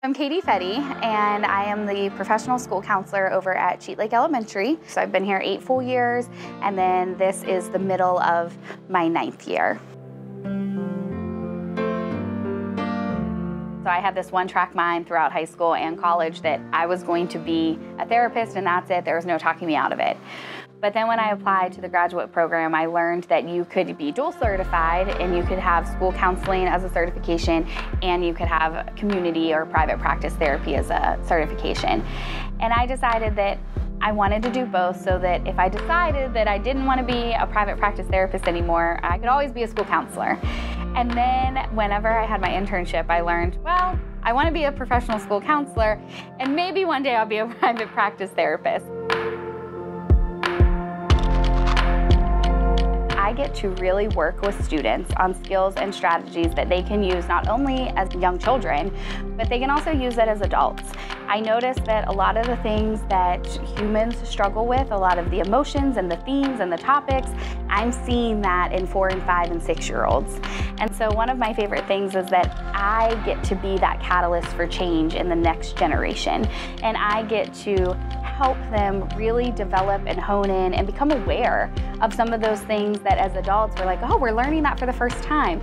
I'm Fetty, and I am the professional school counselor over at Cheat Lake Elementary. So I've been here 8 full years, and then this is the middle of my 9th year. So I had this one-track mind throughout high school and college that I was going to be a therapist, and that's it. There was no talking me out of it. But then when I applied to the graduate program, I learned that you could be dual certified and you could have school counseling as a certification, and you could have community or private practice therapy as a certification. And I decided that I wanted to do both so that if I decided that I didn't want to be a private practice therapist anymore, I could always be a school counselor. And then whenever I had my internship, I learned, well, I want to be a professional school counselor, and maybe one day I'll be a private practice therapist. I get to really work with students on skills and strategies that they can use not only as young children, but they can also use it as adults. I noticed that a lot of the things that humans struggle with, a lot of the emotions and the themes and the topics, I'm seeing that in 4 and 5 and 6-year-olds. And so one of my favorite things is that I get to be that catalyst for change in the next generation. And I get to help them really develop and hone in and become aware of some of those things that as adults we're like, oh, we're learning that for the first time.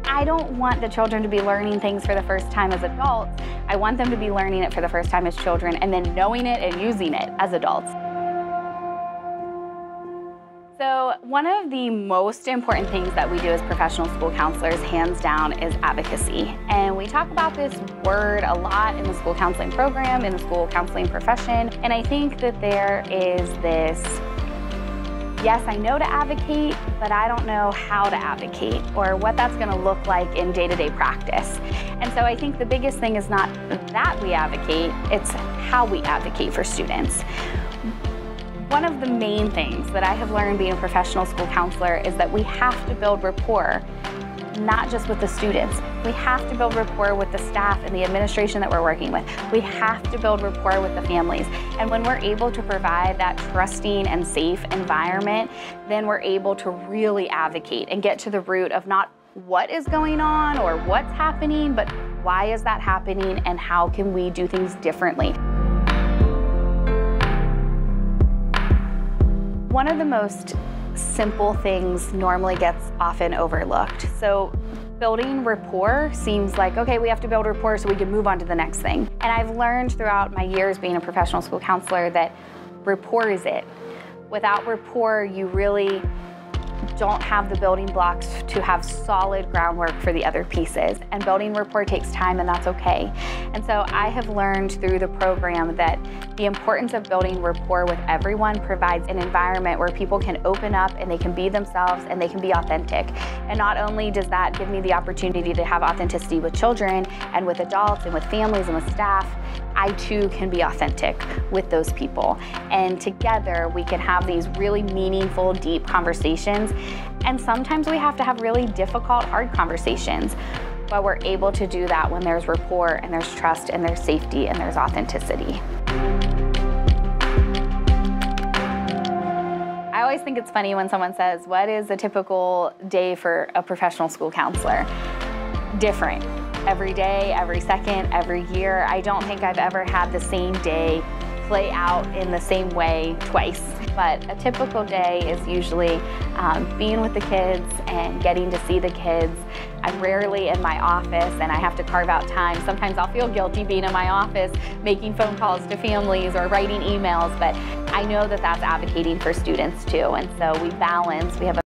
I don't want the children to be learning things for the first time as adults. I want them to be learning it for the first time as children and then knowing it and using it as adults. So one of the most important things that we do as professional school counselors, hands down, is advocacy. And we talk about this word a lot in the school counseling program, in the school counseling profession. And I think that there is this, yes, I know to advocate, but I don't know how to advocate or what that's going to look like in day-to-day practice. And so I think the biggest thing is not that we advocate, it's how we advocate for students. One of the main things that I have learned being a professional school counselor is that we have to build rapport, not just with the students. We have to build rapport with the staff and the administration that we're working with. We have to build rapport with the families. And when we're able to provide that trusting and safe environment, then we're able to really advocate and get to the root of not what is going on or what's happening, but why is that happening and how can we do things differently. One of the most simple things normally gets often overlooked. So building rapport seems like, okay, we have to build rapport so we can move on to the next thing. And I've learned throughout my years being a professional school counselor that rapport is it. Without rapport, you really don't have the building blocks to have solid groundwork for the other pieces. And building rapport takes time, and that's okay. And so I have learned through the program that the importance of building rapport with everyone provides an environment where people can open up and they can be themselves and they can be authentic. And not only does that give me the opportunity to have authenticity with children and with adults and with families and with staff, I too can be authentic with those people. And together we can have these really meaningful, deep conversations. And sometimes we have to have really difficult, hard conversations. But we're able to do that when there's rapport and there's trust and there's safety and there's authenticity. I always think it's funny when someone says, what is a typical day for a professional school counselor? Different. Every day, every second, every year. I don't think I've ever had the same day play out in the same way twice. But a typical day is usually being with the kids and getting to see the kids. I'm rarely in my office and I have to carve out time. Sometimes I'll feel guilty being in my office, making phone calls to families or writing emails, but I know that that's advocating for students too. And so we balance, we have a